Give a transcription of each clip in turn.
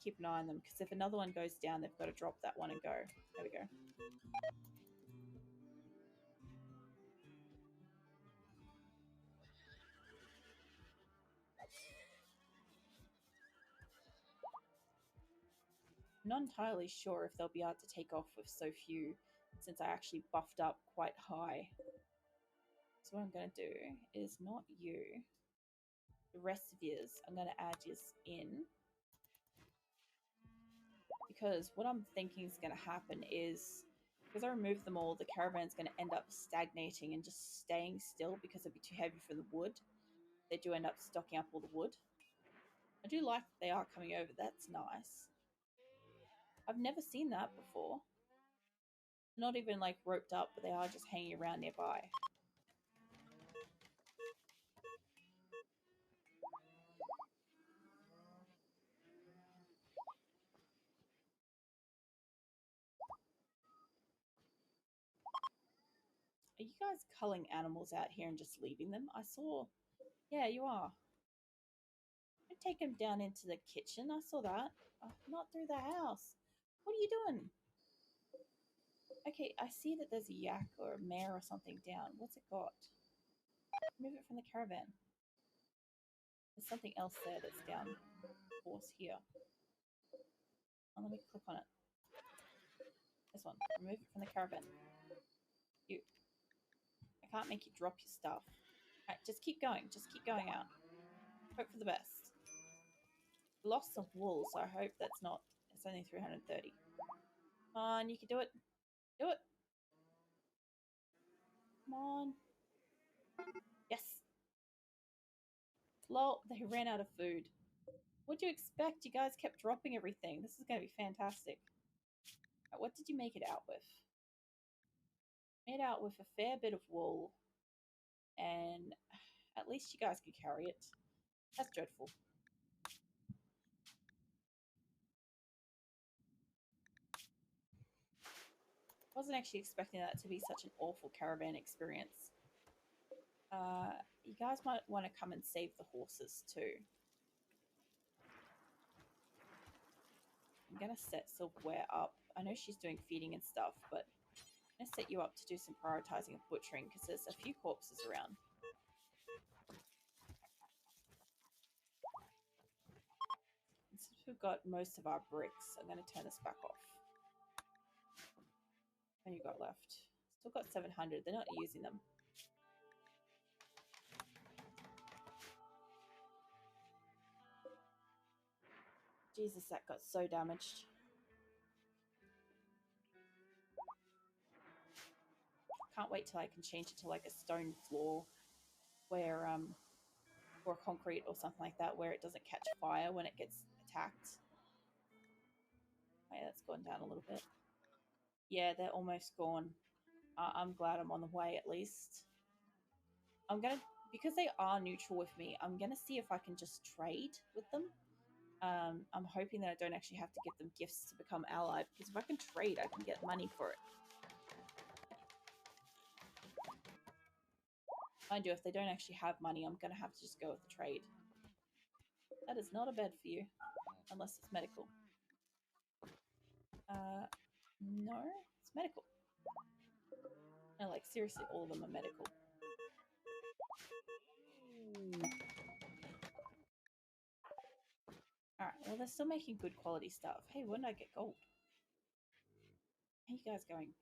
keep an eye on them, because if another one goes down, they've got to drop that one and go. There we go. I'm not entirely sure if they'll be able to take off with so few, since I actually buffed up quite high. So what I'm going to do is not you. The rest of yours, I'm going to add yours in. Because what I'm thinking is going to happen is, because I remove them all, the caravan's going to end up stagnating and just staying still because it'd be too heavy for the wood. They do end up stocking up all the wood. I do like that they are coming over. That's nice. I've never seen that before. Not even like roped up, but they are just hanging around nearby. Are you guys culling animals out here and just leaving them? I saw... Yeah, you are. I take them down into the kitchen. I saw that. Not through the house. What are you doing? Okay, I see that there's a yak or a mare or something down. What's it got? Move it from the caravan. There's something else there that's down. Horse here. Oh, let me click on it. This one. Remove it from the caravan. You. I can't make you drop your stuff. Alright, just keep going. Just keep going out. Hope for the best. Lost some wool, so I hope that's not... It's only 330. Come on, you can do it. Do it. Come on. Yes. Lol, they ran out of food. What do you expect? You guys kept dropping everything. This is going to be fantastic. Right, what did you make it out with? Made out with a fair bit of wool. And at least you guys could carry it. That's dreadful. Wasn't actually expecting that to be such an awful caravan experience. You guys might want to come and save the horses too. I'm going to set Silverware up. I know she's doing feeding and stuff, but I'm going to set you up to do some prioritizing of butchering because there's a few corpses around. And since we've got most of our bricks, I'm going to turn this back off. What you got left? Still got 700. They're not using them. Jesus, that got so damaged. Can't wait till I can change it to like a stone floor where or concrete or something like that where it doesn't catch fire when it gets attacked. Okay, that's gone down a little bit. Yeah, they're almost gone. I'm glad I'm on the way at least. I'm gonna, because they are neutral with me, I'm gonna see if I can just trade with them. I'm hoping that I don't actually have to give them gifts to become allied, because if I can trade, I can get money for it. Mind you, if they don't actually have money, I'm gonna have to just go with the trade. That is not a bed for you, unless it's medical. No, it's medical. No, like seriously, all of them are medical. Alright, well they're still making good quality stuff. Hey, when did I get gold? How you guys going?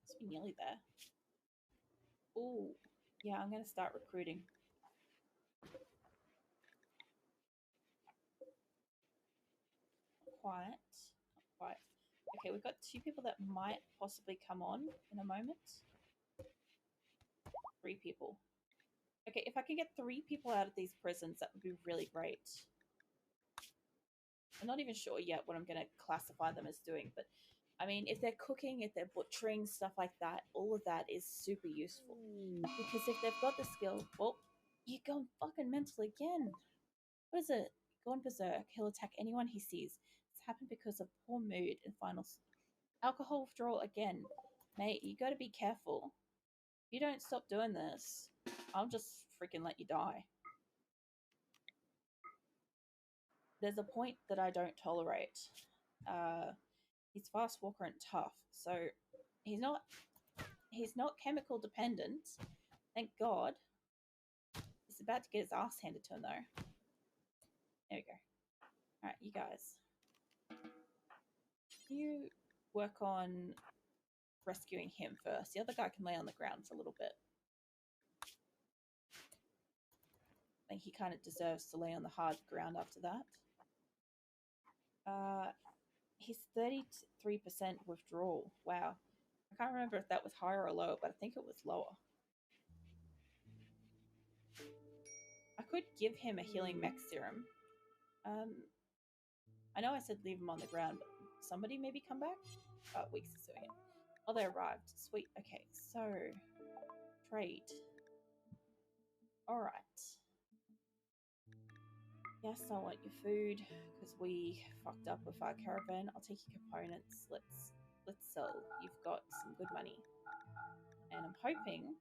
Must be nearly there. Ooh, yeah, I'm gonna start recruiting. Not quite. Not quite. Okay, we've got 2 people that might possibly come on in a moment. 3 people. Okay, if I can get 3 people out of these prisons, that would be really great. I'm not even sure yet what I'm going to classify them as doing, but I mean, if they're cooking, if they're butchering, stuff like that, all of that is super useful. Because if they've got the skill, well, you're going fucking mental again. What is it? Gone berserk. He'll attack anyone he sees. It's happened because of poor mood and finals. Alcohol withdrawal again. Mate, you gotta be careful. If you don't stop doing this, I'll just freaking let you die. there's a point that I don't tolerate. He's fast walker and tough, so he's not chemical dependent. Thank God. He's about to get his ass handed to him though. There we go. All right, you guys. You work on rescuing him first. The other guy can lay on the ground for a little bit. I think he kind of deserves to lay on the hard ground after that. He's 33% withdrawal. Wow. I can't remember if that was higher or lower, but I think it was lower. I could give him a healing mech serum. I know I said leave him on the ground, but somebody maybe come back? Weeks is doing it. Oh, they arrived. Sweet. Okay, so trade. Alright. Yes, I want your food because we fucked up with our caravan. I'll take your components. Let's sell. You've got some good money. And I'm hoping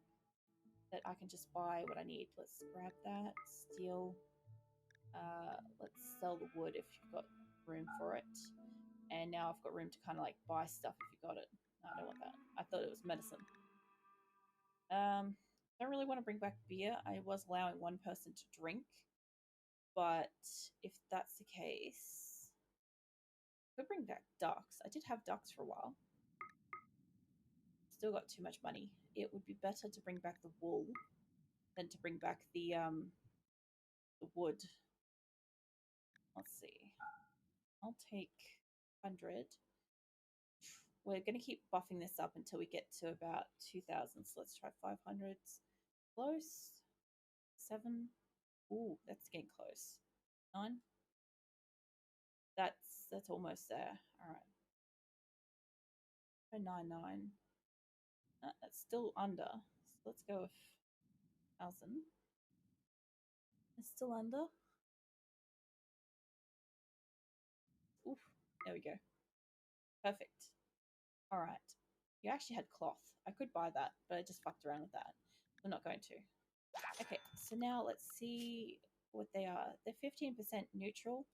that I can just buy what I need. Let's grab that. Steel. Let's sell the wood if you've got room for it. And now I've got room to kind of like buy stuff if you got it. No, I don't want that. I thought it was medicine. Don't really want to bring back beer. I was allowing one person to drink, but if that's the case, I could bring back ducks. I did have ducks for a while. Still got too much money. It would be better to bring back the wool than to bring back the wood. Let's see. I'll take 100. We're going to keep buffing this up until we get to about 2,000. So let's try 500s. Close. 7. Ooh, that's getting close. 9. That's almost there. All right. 99. That's still under. So let's go with 1,000. It's still under. Oof. There we go. Perfect. All right. You actually had cloth. I could buy that, but I just fucked around with that. I'm not going to. Okay, so now let's see what they are. They're 15% neutral,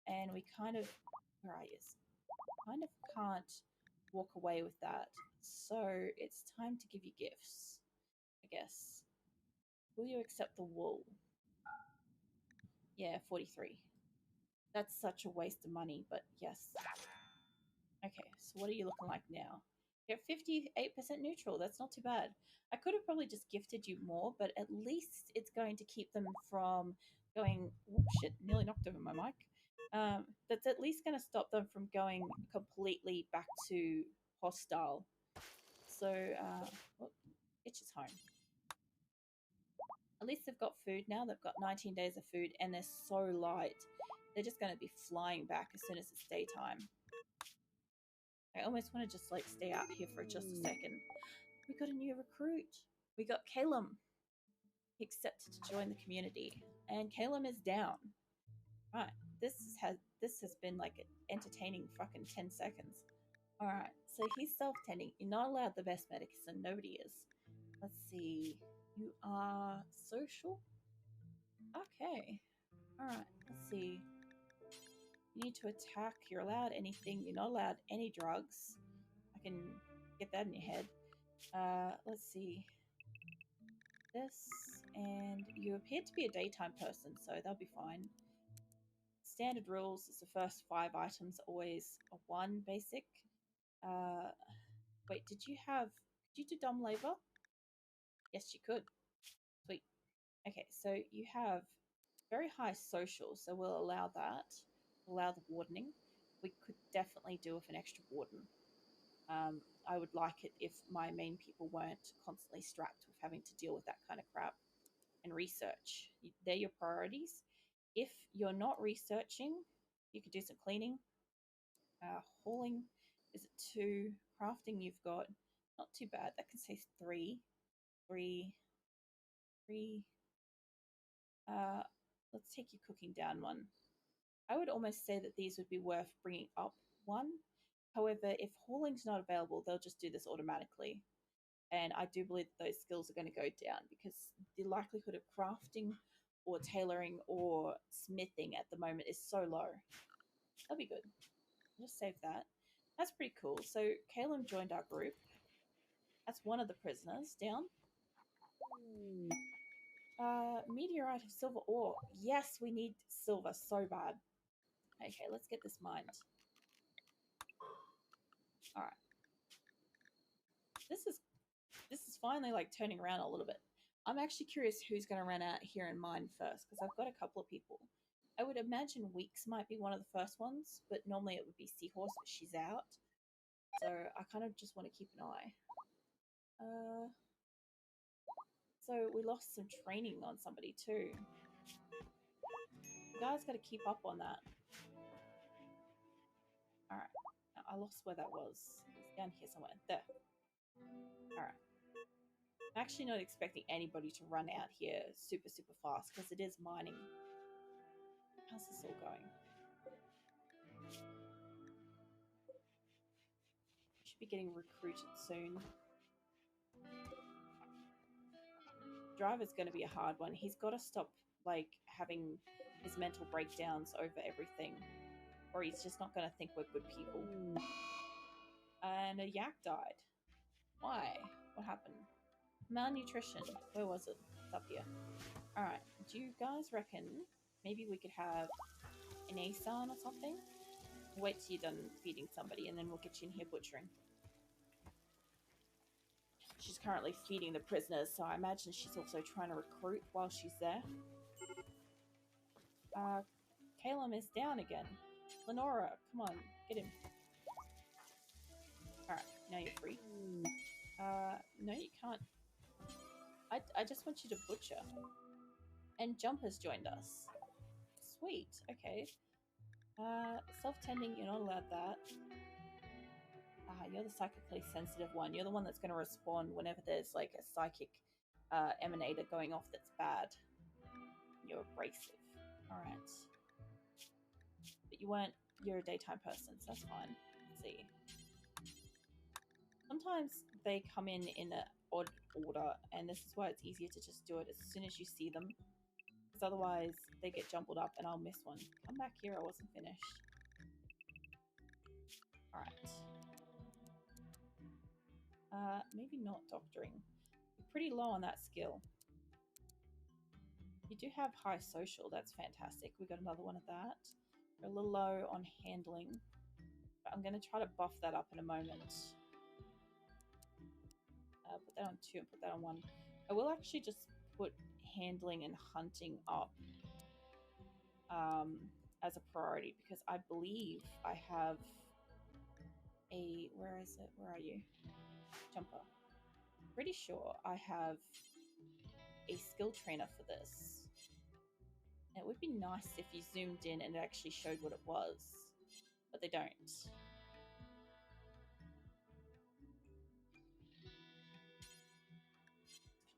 and we kind of, where are you? Kind of can't walk away with that. So it's time to give you gifts, I guess. Will you accept the wool? Yeah, 43. That's such a waste of money, but yes. Okay, so what are you looking like now? You're 58% neutral. That's not too bad. I could have probably just gifted you more, but at least it's going to keep them from going. Oh, shit, nearly knocked over my mic. That's at least going to stop them from going completely back to hostile. So, Itch is home. At least they've got food now. They've got 19 days of food, and they're so light. They're just going to be flying back as soon as it's daytime. I almost want to just like stay out here for just a second. We got a new recruit. We got Calum. He accepted to join the community, and Calum is down. Right. This has been like an entertaining fucking 10 seconds. All right. So he's self-tending. You're not allowed the best medicine. Nobody is. Let's see. You are social. Okay. All right. Let's see. You need to attack. You're allowed anything. You're not allowed any drugs. I can get that in your head. Let's see. This, and you appear to be a daytime person, so they'll be fine. Standard rules is the first 5 items always a 1 basic. Wait, could you do dumb labor? Yes, you could. Sweet. Okay, so you have very high social, so we'll allow that. Allow the wardening. We could definitely do with an extra warden. I would like it if my main people weren't constantly strapped with having to deal with that kind of crap. And research. They're your priorities. If you're not researching, you could do some cleaning. Hauling is a 2. Crafting, you've got not too bad. That can say 3. 3. 3. Let's take your cooking down 1. I would almost say that these would be worth bringing up 1. However, if hauling's not available, they'll just do this automatically. And I do believe that those skills are going to go down because the likelihood of crafting or tailoring or smithing at the moment is so low. That'll be good. I'll just save that. That's pretty cool. So Caleb joined our group. That's one of the prisoners down. Meteorite of silver ore. Yes, we need silver so bad. Okay, let's get this mined. All right. This is finally like turning around a little bit. I'm actually curious who's going to run out here and mine first because I've got a couple of people. I would imagine Weeks might be one of the first ones, but normally it would be Seahorse, but she's out. So I kind of just want to keep an eye. So we lost some training on somebody too. You guys got to keep up on that. Alright. I lost where that was. It's down here somewhere. There. Alright. I'm actually not expecting anybody to run out here super, super fast because it is mining. How's this all going? Should be getting recruited soon. Driver's going to be a hard one. He's got to stop like having his mental breakdowns over everything, or he's just not going to think we're good people. And a yak died. Why? What happened? Malnutrition. Where was it? It's up here. Alright. Do you guys reckon maybe we could have an ASAN or something? Wait till you're done feeding somebody and then we'll get you in here butchering. She's currently feeding the prisoners, so I imagine she's also trying to recruit while she's there. Caleb is down again. Lenora, come on, get him. Alright, now you're free. No you can't. I just want you to butcher. And Jumper's joined us. Sweet, okay. Self-tending, you're not allowed that. You're the psychically sensitive one. You're the one that's going to respond whenever there's like a psychic emanator going off that's bad. You're abrasive. Alright. But you're a daytime person, so that's fine. Let's see. Sometimes they come in an odd order, and this is why it's easier to just do it as soon as you see them. Because otherwise they get jumbled up and I'll miss one. Come back here, I wasn't finished. Alright. Maybe not doctoring. You're pretty low on that skill. You do have high social, that's fantastic. We got another one of that. You're a little low on handling, but I'm going to try to buff that up in a moment. Put that on 2 and put that on 1. I will actually just put handling and hunting up as a priority because I believe I have a... Where is it? Where are you? Jumper. Pretty sure I have a skill trainer for this. And it would be nice if you zoomed in and it actually showed what it was, but they don't.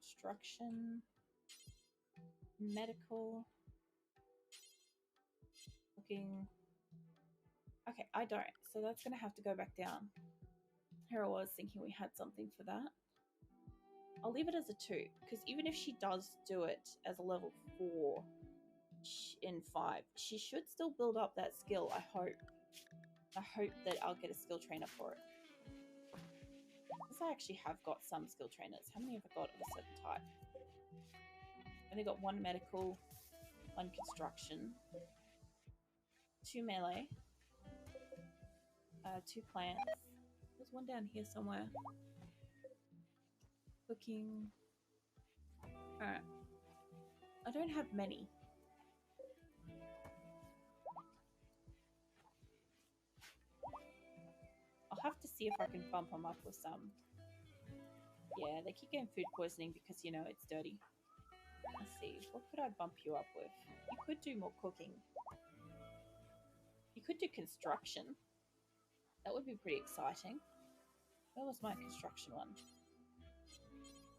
Construction, medical, looking. Okay, I don't, so that's gonna have to go back down. Here I was thinking we had something for that. I'll leave it as a 2, because even if she does do it as a level 4 in 5, she should still build up that skill, I hope. I hope that I'll get a skill trainer for it. Because I actually have got some skill trainers. How many have I got of a certain type? I've only got 1 medical, 1 construction, 2 melee, 2 plants. There's one down here somewhere. Cooking. Alright. I don't have many. I'll have to see if I can bump them up with some. Yeah, they keep getting food poisoning because, you know, it's dirty. Let's see. What could I bump you up with? You could do more cooking. You could do construction. That would be pretty exciting. Where was my construction one?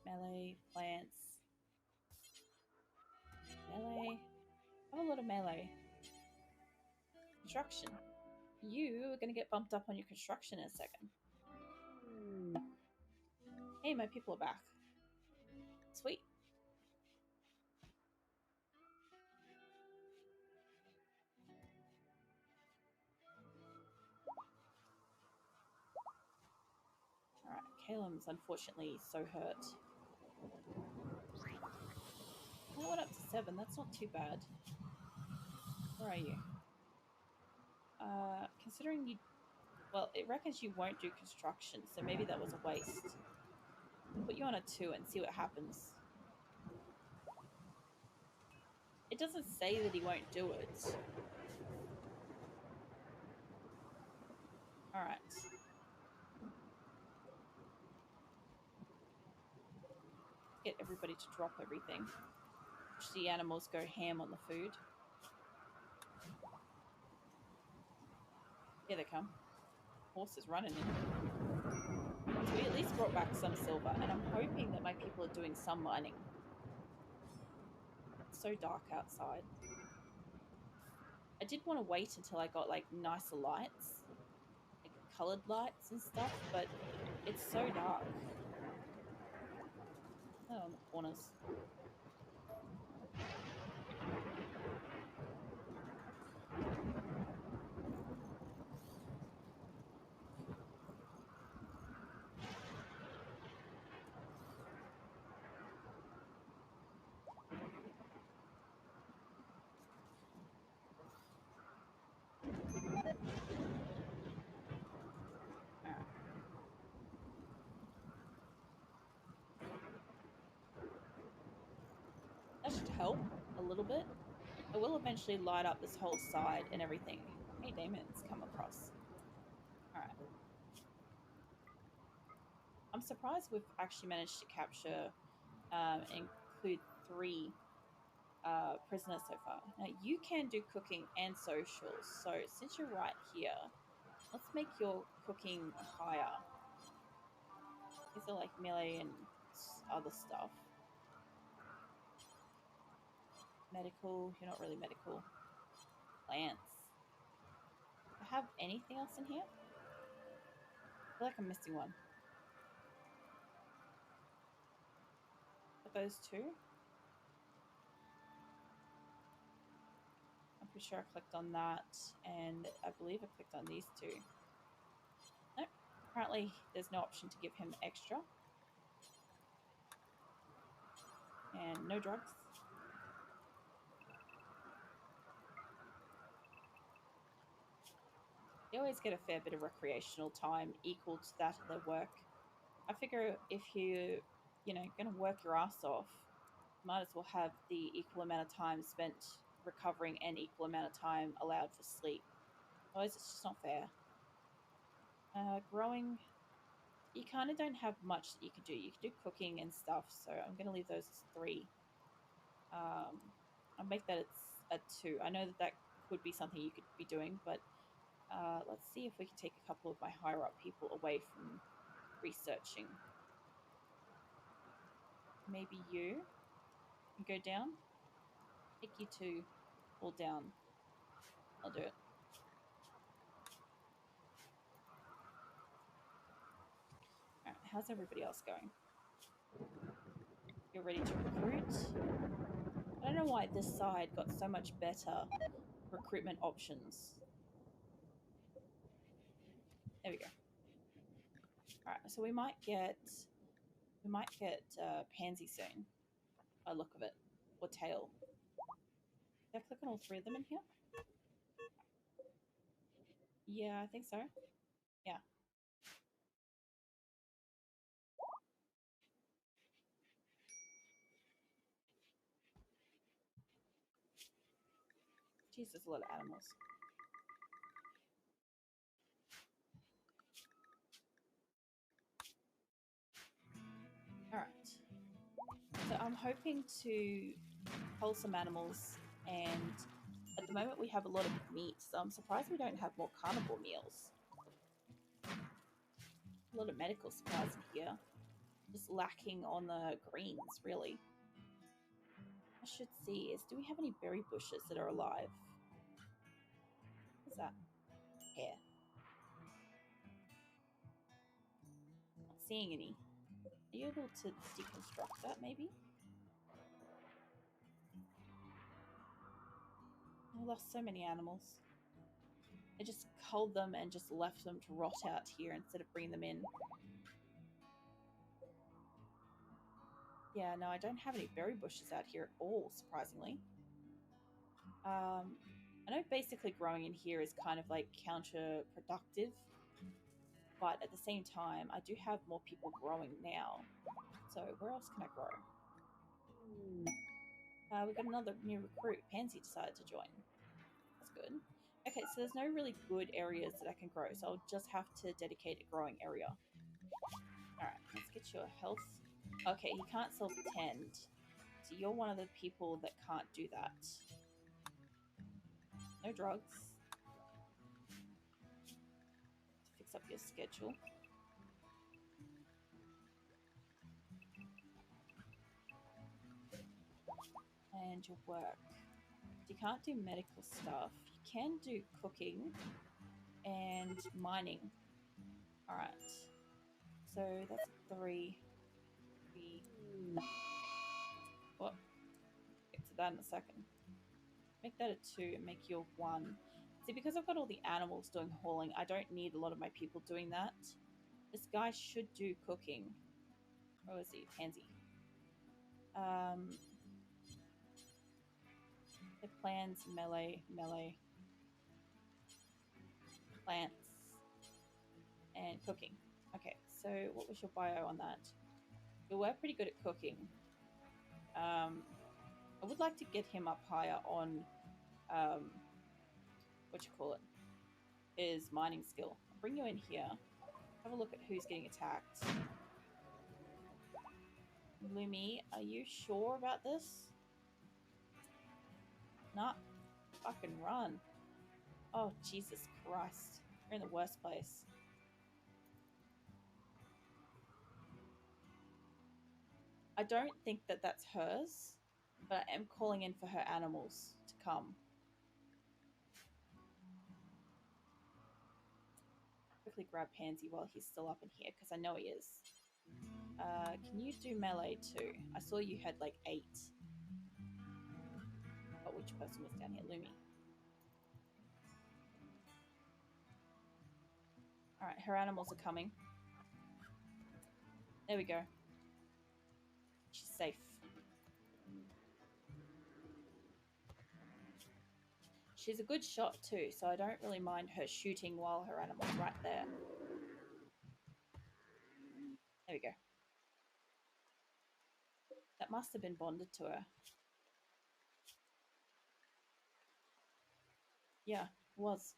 Melee, plants. Melee. I have a lot of melee. Construction. You are going to get bumped up on your construction in a second. Hey, my people are back. Sweet. Caleb's unfortunately so hurt. I went up to 7. That's not too bad. Where are you? Considering you... Well, it reckons you won't do construction, so maybe that was a waste. I'll put you on a 2 and see what happens. It doesn't say that he won't do it. Alright. Get everybody to drop everything. Watch the animals go ham on the food. Here they come. Horse is running in. So we at least brought back some silver, and I'm hoping that my people are doing some mining. It's so dark outside. I did want to wait until I got like nicer lights, like coloured lights and stuff, but it's so dark. Oh, on the corners. That should help a little bit. I will eventually light up this whole side and everything. Hey, Damon's come across. Alright. I'm surprised we've actually managed to capture and include 3 prisoners so far. Now, you can do cooking and socials, so since you're right here, let's make your cooking higher. These are like melee and other stuff. Medical, you're not really medical. Plants. Do I have anything else in here? I feel like I'm missing one. Are those 2? I'm pretty sure I clicked on that, and I believe I clicked on these 2. Nope. Apparently there's no option to give him extra. And no drugs. They always get a fair bit of recreational time equal to that of their work. I figure if you're, going to work your ass off, might as well have the equal amount of time spent recovering and equal amount of time allowed for sleep. Otherwise, it's just not fair. Growing, you kind of don't have much that you can do. You can do cooking and stuff, so I'm going to leave those as 3. I'll make that it's a 2. I know that could be something you could be doing, but let's see if we can take a couple of my higher up people away from researching. Maybe you can go down. Take you 2 all down. I'll do it. Alright, how's everybody else going? You're ready to recruit? I don't know why this side got so much better recruitment options. There we go. Alright, so we might get Pansy soon, by the look of it. Or Tail. Did I click on all 3 of them in here? Yeah, I think so. Yeah. Jeez, there's a lot of animals. Alright. So I'm hoping to cull some animals, and at the moment we have a lot of meat, so I'm surprised we don't have more carnivore meals. A lot of medical supplies in here. Just lacking on the greens, really. I should see is, do we have any berry bushes that are alive? What's that? Hair. Not seeing any. Are you able to deconstruct that, maybe? I lost so many animals. I just culled them and just left them to rot out here instead of bringing them in. Yeah, no, I don't have any berry bushes out here at all, surprisingly. I know basically growing in here is kind of like counterproductive, but at the same time, I do have more people growing now. So where else can I grow? We got another new recruit. Pansy decided to join. That's good. Okay, so there's no really good areas that I can grow, so I'll just have to dedicate a growing area. Alright, let's get your health. Okay, he can't self-tend. So you're one of the people that can't do that. No drugs. Fix up your schedule. And your work. You can't do medical stuff. You can do cooking and mining. Alright. So that's 3. What? Get to that in a second. Make that a 2 and make you a 1. See, because I've got all the animals doing hauling, I don't need a lot of my people doing that. This guy should do cooking. Where is he? Pansy. The plants, melee, plants, and cooking. Okay, so what was your bio on that? You were pretty good at cooking. I would like to get him up higher on, his mining skill. I'll bring you in here. Have a look at who's getting attacked. Lumi, are you sure about this? Nah, fucking run. Oh, Jesus Christ. You're in the worst place. I don't think that that's hers, but I am calling in for her animals to come. Quickly grab Pansy while he's still up in here, because I know he is. Can you do melee too? I saw you had like 8. Oh, which person was down here? Lumi. Alright, her animals are coming. There we go. She's safe. She's a good shot too, so I don't really mind her shooting while her animal's right there. There we go. That must have been bonded to her. Yeah, it was.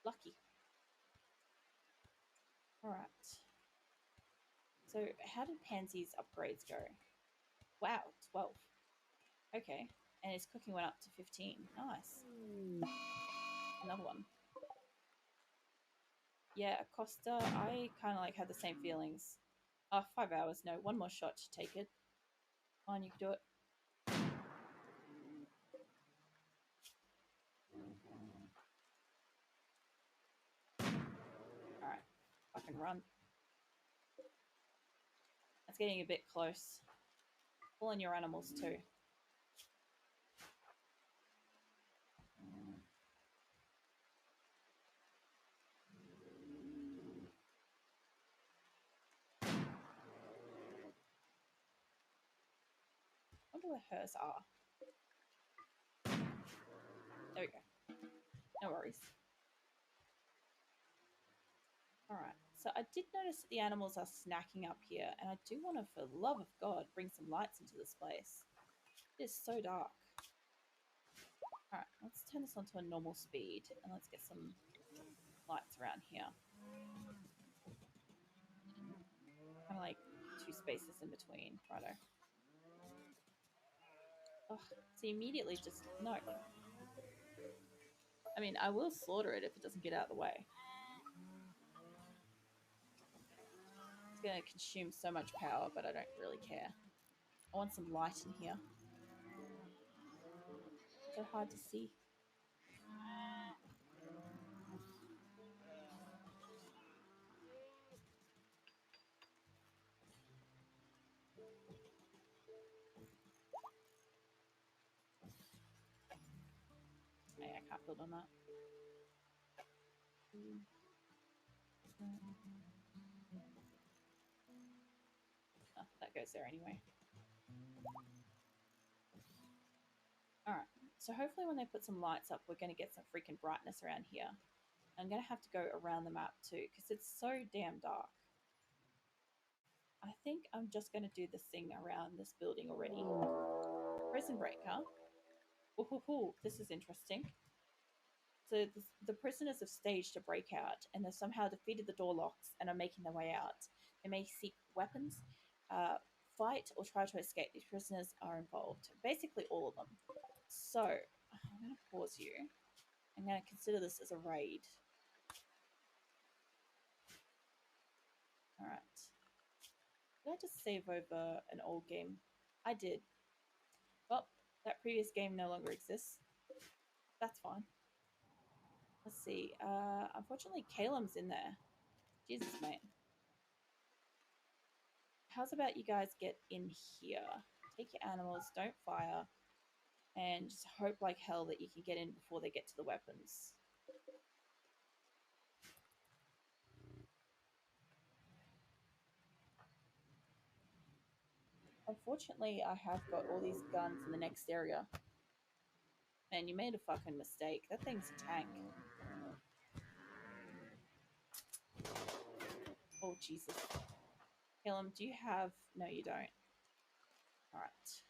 Lucky. Alright. So how did Pansy's upgrades go? Wow, 12. Okay. And his cooking went up to 15. Nice. Another one. Yeah, Acosta, I kind of like had the same feelings. 5 hours. No, one more shot to take it. Come on, you can do it. Alright. Fucking run. That's getting a bit close. Pull on your animals too. I wonder where hers are. There we go. No worries. Alright, so I did notice that the animals are snacking up here, and I do want to, for the love of God, bring some lights into this place. It is so dark. Alright, let's turn this onto a normal speed, and let's get some lights around here. Kind of like 2 spaces in between. Righto. Oh, so immediately just, no. I mean, I will slaughter it if it doesn't get out of the way. It's going to consume so much power, but I don't really care. I want some light in here. So hard to see. Hey, I can't build on that. Oh, that goes there anyway. Alright, so hopefully when they put some lights up, we're going to get some freaking brightness around here. I'm going to have to go around the map too, because it's so damn dark. I think I'm just going to do this thing around this building already. Prison break, huh? Ooh, this is interesting. So the prisoners have staged a breakout and have somehow defeated the door locks and are making their way out. They may seek weapons, fight, or try to escape. These prisoners are involved. Basically all of them. So, I'm going to pause you. I'm going to consider this as a raid. Alright. Did I just save over an old game? I did. Well, that previous game no longer exists. That's fine. Let's see. Unfortunately, Calum's in there. Jesus, mate. How's about you guys get in here? Take your animals, don't fire, and just hope like hell that you can get in before they get to the weapons. Unfortunately, I have got all these guns in the next area. Man, you made a fucking mistake. That thing's a tank. Oh, Jesus. Calum, do you have... No, you don't. Alright.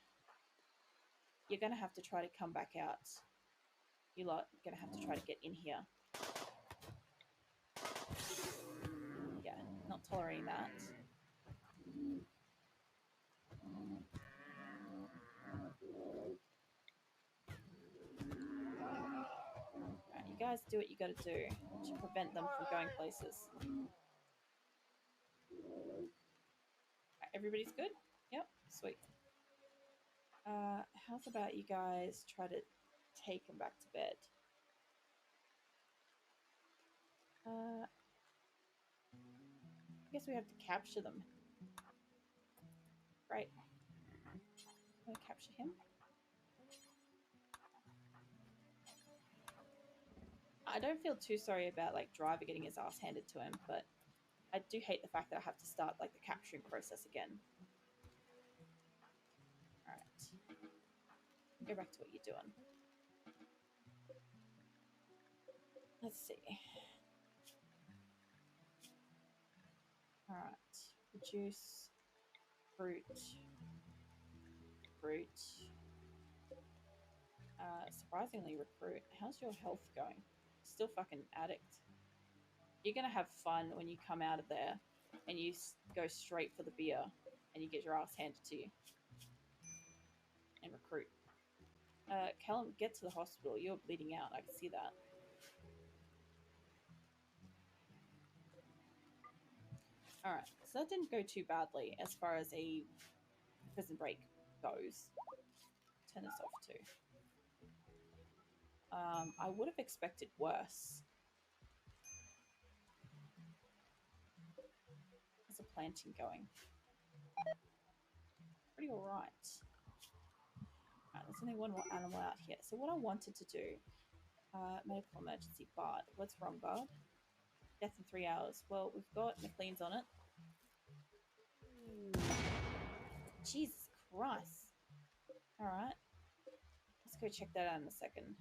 You're going to have to try to come back out. You lot are going to have to try to get in here. Yeah, not tolerating that. Alright, you guys do what you gotta do to prevent them from going places. Right, everybody's good? Yep, sweet. How's about you guys try to take them back to bed? I guess we have to capture them. Right. I'm gonna capture him. I don't feel too sorry about like Driver getting his ass handed to him, but I do hate the fact that I have to start like the capturing process again. Alright. Go back to what you're doing. Let's see. Alright. Reduce fruit. Surprisingly, recruit. How's your health going? Still fucking addict. You're gonna have fun when you come out of there and you go straight for the beer and you get your ass handed to you. And recruit. Callum, get to the hospital. You're bleeding out. I can see that. Alright, so that didn't go too badly as far as a prison break goes. Turn this off too. I would have expected worse. How's the planting going? Pretty alright. There's only one more animal out here. So what I wanted to do, medical emergency, Bard. What's wrong, Bard? Death in 3 hours. Well, we've got McLean's on it. Jesus Christ. Alright. Let's go check that out in a second.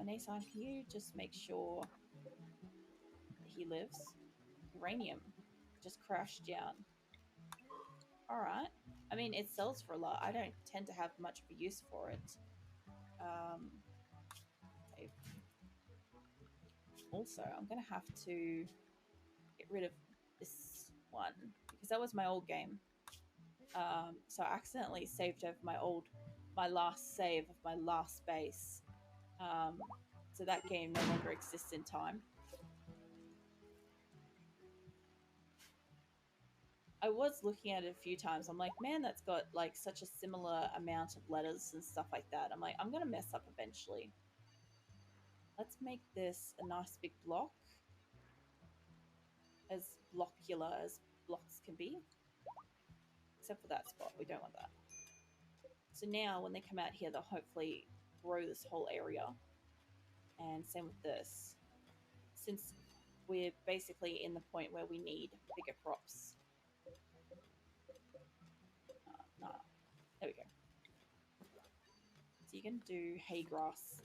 Anasan, can you just make sure that he lives? Uranium. Just crashed down. Alright. I mean, it sells for a lot. I don't tend to have much of a use for it. Okay. Also, I'm going to have to get rid of this one because that was my old game. So I accidentally saved over my last save of my last base. So that game no longer exists in time. I was looking at it a few times. I'm like, man, that's got like such a similar amount of letters and stuff like that. I'm like, I'm going to mess up eventually. Let's make this a nice big block. As blockular as blocks can be. Except for that spot. We don't want that. So now when they come out here, they'll hopefully grow this whole area. And same with this. Since we're basically in the point where we need bigger crops. you can do hay grass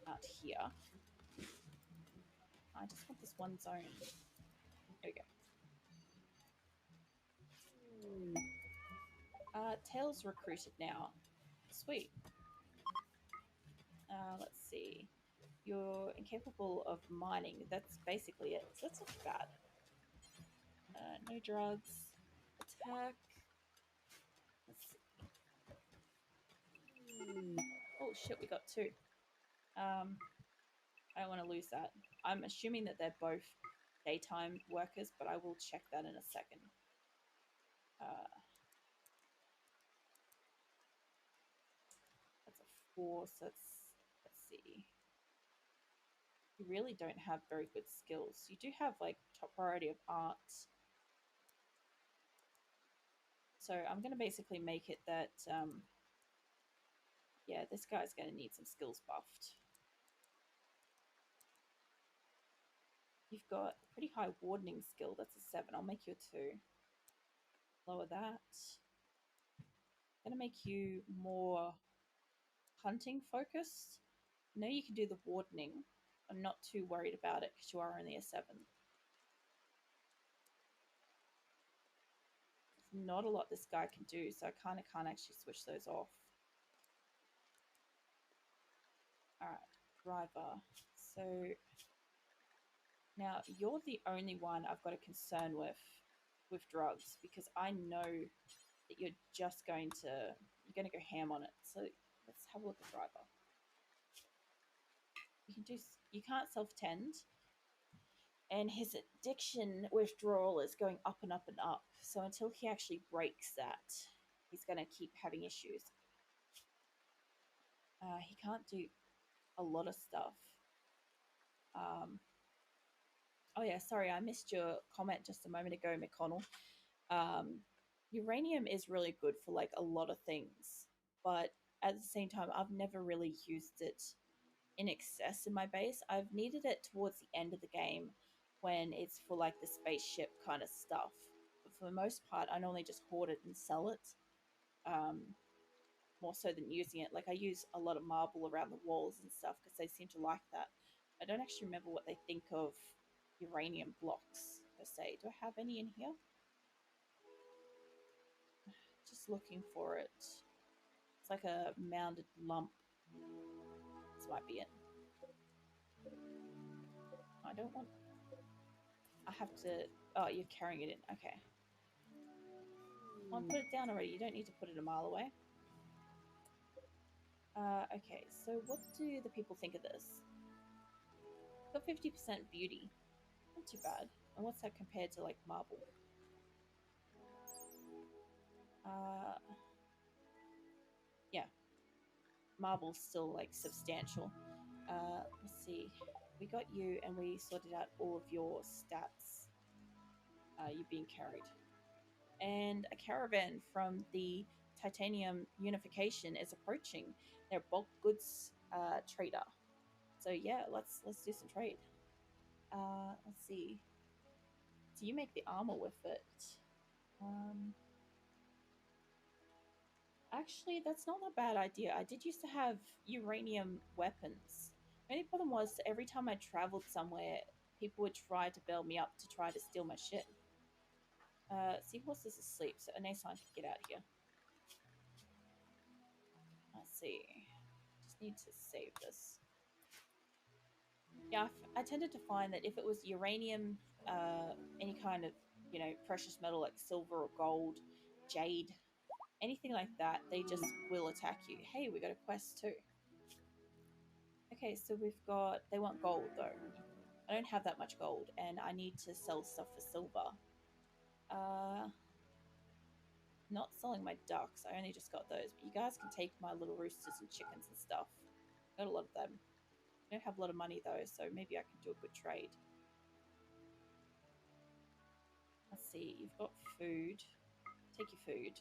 out here. I just want this one zone. There we go. Tails recruited now. Sweet. Let's see. You're incapable of mining. That's basically it. So that's not bad. No drugs. Attack. Let's see. Oh shit, we got two. I don't want to lose that. I'm assuming that they're both daytime workers, but I will check that in a second. That's a 4, so let's see. You really don't have very good skills. You do have like top priority of art. So I'm going to basically make it that, yeah, this guy's going to need some skills buffed. You've got a pretty high wardening skill. That's a 7. I'll make you a 2. Lower that. I'm going to make you more hunting focused. No, you can do the wardening. I'm not too worried about it because you are only a 7. There's not a lot this guy can do, so I kind of can't actually switch those off. Alright, driver. So now you're the only one I've got a concern with drugs, because I know that you're going to go ham on it. So let's have a look at driver. You can't self-tend, and his addiction withdrawal is going up and up and up. So until he actually breaks that, he's going to keep having issues. He can't do a lot of stuff. Oh yeah, sorry, I missed your comment just a moment ago, McConnell. Uranium is really good for like a lot of things, but at the same time, I've never really used it in excess in my base. I've needed it towards the end of the game when it's for like the spaceship kind of stuff. But for the most part, I normally just hoard it and sell it, more so than using it. Like I use a lot of marble around the walls and stuff because they seem to like that. I don't actually remember what they think of uranium blocks per se. Do I have any in here? Just looking for it. It's like a mounded lump. This might be it. I don't want... I have to... Oh, you're carrying it in. Okay. Well, put it down already. You don't need to put it a mile away. Okay, so what do the people think of this? Got 50% beauty. Not too bad. And what's that compared to, like, marble? Yeah. Marble's still, like, substantial. Let's see. We got you, and we sorted out all of your stats. You being carried. And a caravan from the titanium unification is approaching. They're bulk goods trader. So yeah, let's do some trade. Let's see. Do you make the armor with it? Actually, that's not a bad idea. I did used to have uranium weapons. The only problem was every time I traveled somewhere, people would try to bail me up to try to steal my shit. Seahorse is asleep, so Anasan can get out of here. Let's see. Just need to save this. Yeah, I tended to find that if it was uranium, any kind of, you know, precious metal like silver or gold, jade, anything like that, they just will attack you. Hey, we got a quest too. Okay, so we've got... They want gold though. I don't have that much gold, and I need to sell stuff for silver. Not selling my ducks. I only just got those. But you guys can take my little roosters and chickens and stuff. Got a lot of them. I don't have a lot of money though, so maybe I can do a good trade. Let's see. You've got food. Take your food.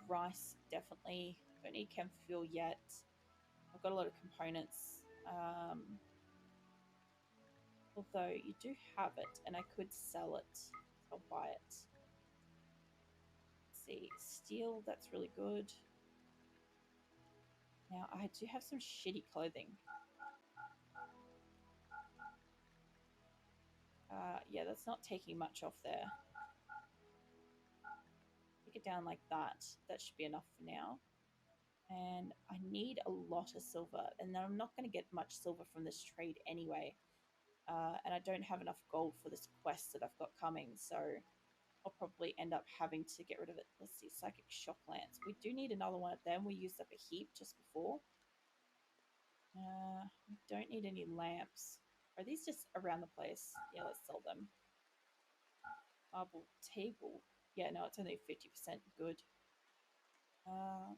Rice, definitely. Don't need chem fuel yet. I've got a lot of components. Although you do have it, and I could sell it. I'll buy it. Let's see. Steel, that's really good. Now, I do have some shitty clothing. Yeah, that's not taking much off there. Take it down like that. That should be enough for now. And I need a lot of silver, and I'm not going to get much silver from this trade anyway. And I don't have enough gold for this quest that I've got coming, so I'll probably end up having to get rid of it. Let's see, psychic shock lance. We do need another one of them. We used up a heap just before. We don't need any lamps. Are these just around the place? Yeah, let's sell them. Marble table. Yeah, no, it's only 50% good.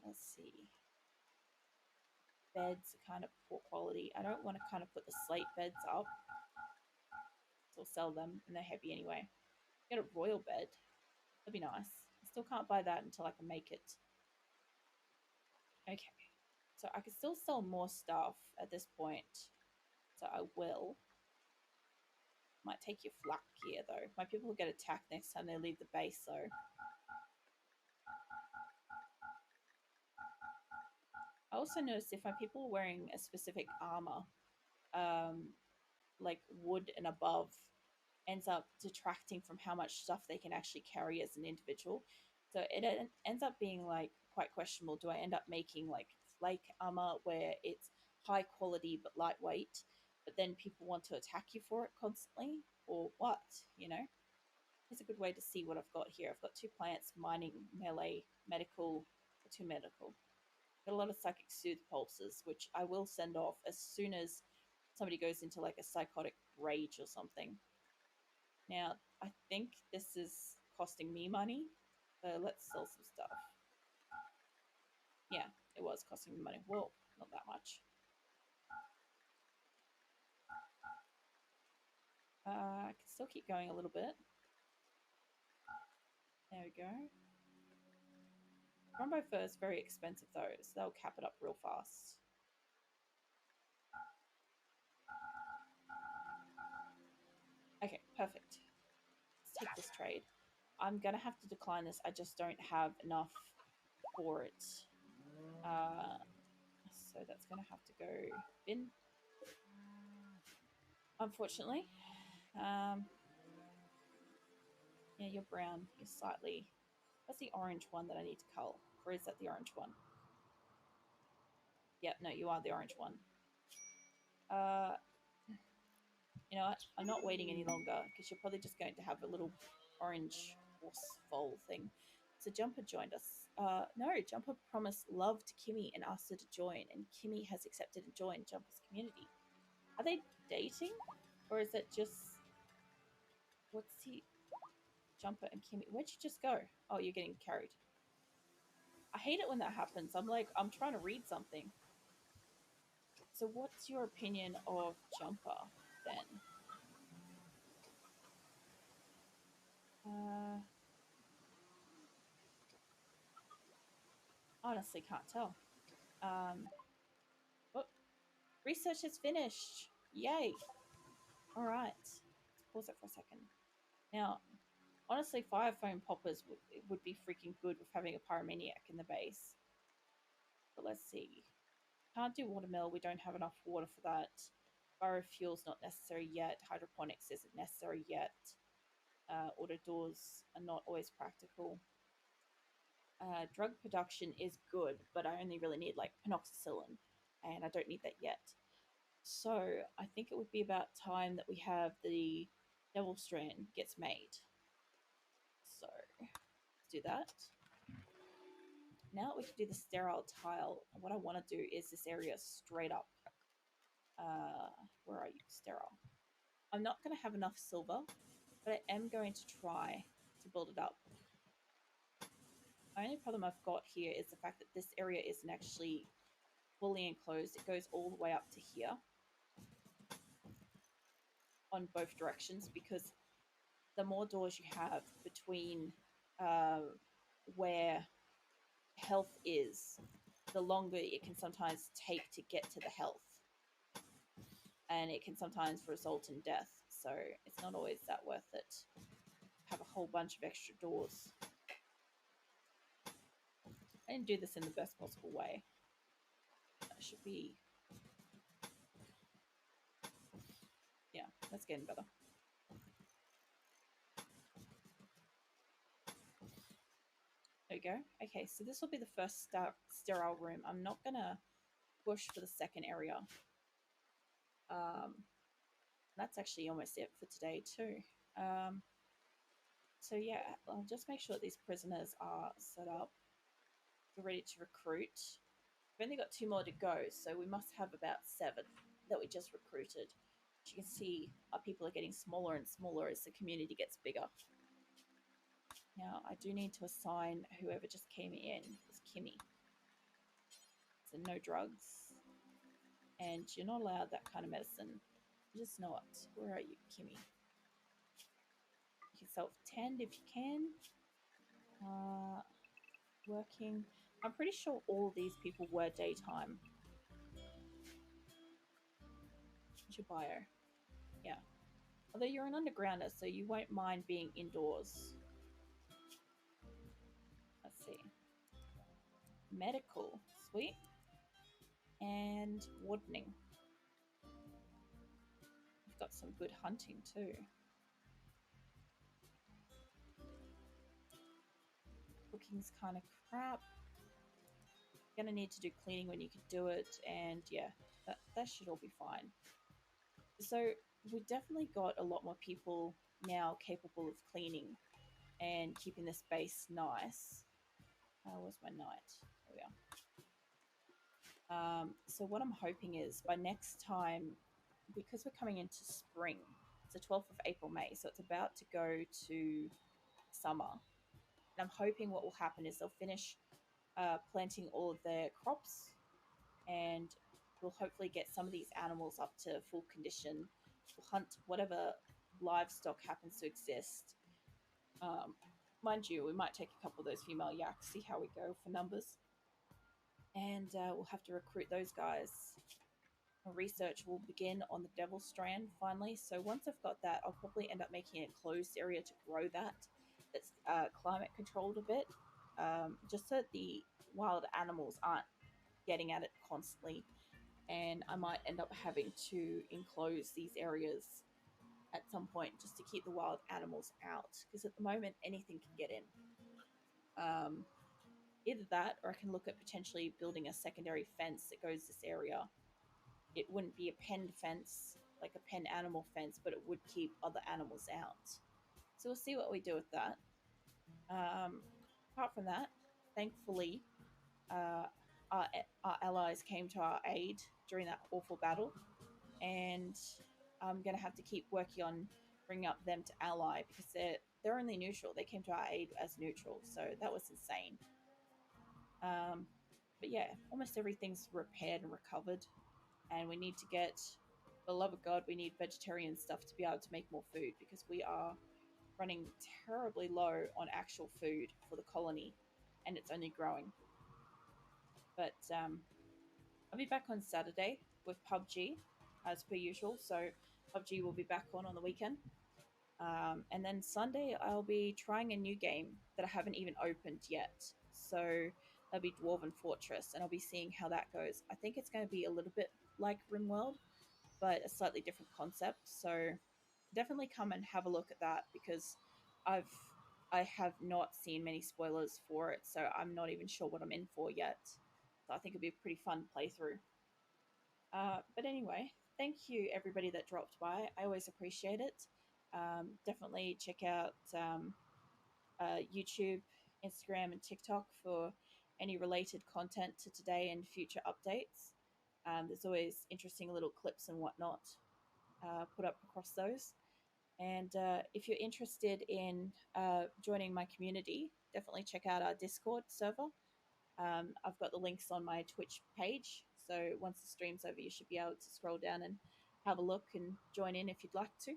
Let's see. Beds are kind of poor quality. I don't want to kind of put the slate beds up. So I'll sell them, and they're heavy anyway. Get a royal bed. That'd be nice. I still can't buy that until I can make it. Okay. So I can still sell more stuff at this point. So I will. Might take your flak gear though. My people will get attacked next time they leave the base though. I also noticed if my people are wearing a specific armor, like wood and above, ends up detracting from how much stuff they can actually carry as an individual. So it ends up being like quite questionable. Do I end up making like flake armor where it's high quality but lightweight, but then people want to attack you for it constantly, or what? You know, it's a good way to see what I've got here. I've got 2 plants, mining, melee, medical, 2 medical. Got a lot of psychic soothe pulses, which I will send off as soon as somebody goes into like a psychotic rage or something. Now, I think this is costing me money, so let's sell some stuff. Yeah, it was costing me money. Whoa, not that much. I can still keep going a little bit. There we go. Rumbo fur is very expensive though, so they'll cap it up real fast. Okay, perfect. Let's take this trade. I'm gonna have to decline this. I just don't have enough for it. So that's gonna have to go bin. Unfortunately. Yeah, you're brown. You're slightly... That's the orange one that I need to cull. Or is that the orange one? Yep, no, you are the orange one. You know what? I'm not waiting any longer because you're probably just going to have a little orange horse foal thing. So Jumper joined us. No, Jumper promised love to Kimmy and asked her to join, and Kimmy has accepted and joined Jumper's community. Are they dating? Or is it just... What's he... Jumper and Kimmy... Where'd you just go? Oh, you're getting carried. I hate it when that happens. I'm like, I'm trying to read something. So what's your opinion of Jumper, then? Honestly, can't tell. Oh, research is finished. Yay. All right. Let's pause it for a second. Now, honestly, fire foam poppers would be freaking good with having a pyromaniac in the base. But let's see. Can't do watermill. We don't have enough water for that. Biofuel's not necessary yet. Hydroponics isn't necessary yet. Auto doors are not always practical. Drug production is good, but I only really need like penoxycyllin, and I don't need that yet. So I think it would be about time that we have the Devil Strand gets made. So let's do that. Now we can do the sterile tile. What I want to do is this area straight up. Where are you? Sterile. I'm not going to have enough silver, but I am going to try to build it up. The only problem I've got here is the fact that this area isn't actually fully enclosed. It goes all the way up to here on both directions, because the more doors you have between where health is, the longer it can sometimes take to get to the health, and it can sometimes result in death. So it's not always that worth it. Have a whole bunch of extra doors. I didn't do this in the best possible way. That should be, yeah, that's getting better. There we go. Okay, so this will be the first sterile room. I'm not gonna push for the second area. That's actually almost it for today too. So yeah, I'll just make sure that these prisoners are set up. We're ready to recruit. We've only got 2 more to go, so we must have about 7 that we just recruited. As you can see, our people are getting smaller and smaller as the community gets bigger. Now, I do need to assign whoever just came in as Kimmy. So no drugs. And you're not allowed that kind of medicine. You're just not. Where are you, Kimmy? You can self-tend if you can. Working. I'm pretty sure all these people were daytime. What's your bio? Yeah. Although you're an undergrounder, so you won't mind being indoors. Let's see. Medical. Sweet. And wardening. You've got some good hunting too. Cooking's kind of crap. You're gonna need to do cleaning when you can do it, and yeah, that should all be fine. So we definitely got a lot more people now capable of cleaning and keeping the space nice. Where's my night? There we are. So what I'm hoping is by next time, because we're coming into spring, it's the 12th of April, May, so it's about to go to summer. And I'm hoping what will happen is they'll finish planting all of their crops, and we'll hopefully get some of these animals up to full condition. We'll hunt whatever livestock happens to exist. Mind you, we might take a couple of those female yaks, see how we go for numbers. And we'll have to recruit those guys. Research will begin on the devil strand finally. So once I've got that, I'll probably end up making a closed area to grow that's climate controlled a bit, just so that the wild animals aren't getting at it constantly. And I might end up having to enclose these areas at some point just to keep the wild animals out, because at the moment anything can get in. Either that, or I can look at potentially building a secondary fence that goes this area. It wouldn't be a penned fence, like a pen animal fence, but it would keep other animals out. So we'll see what we do with that. Apart from that, thankfully, our allies came to our aid during that awful battle, and I'm going to have to keep working on bringing up them to ally, because they're only neutral. They came to our aid as neutral, so that was insane. But yeah, almost everything's repaired and recovered, and we need to get, for the love of God, we need vegetarian stuff to be able to make more food, because we are running terribly low on actual food for the colony, and it's only growing. But I'll be back on Saturday with PUBG as per usual, so PUBG will be back on the weekend. And then Sunday I'll be trying a new game that I haven't even opened yet. So that'll be Dwarven Fortress, and I'll be seeing how that goes. I think it's going to be a little bit like RimWorld, but a slightly different concept. So definitely come and have a look at that, because I have not seen many spoilers for it, so I'm not even sure what I'm in for yet. So I think it'll be a pretty fun playthrough. But anyway, thank you everybody that dropped by. I always appreciate it. Definitely check out YouTube, Instagram, and TikTok for any related content to today and future updates. There's always interesting little clips and whatnot put up across those. And if you're interested in joining my community, definitely check out our Discord server. I've got the links on my Twitch page, so once the stream's over, you should be able to scroll down and have a look and join in if you'd like to.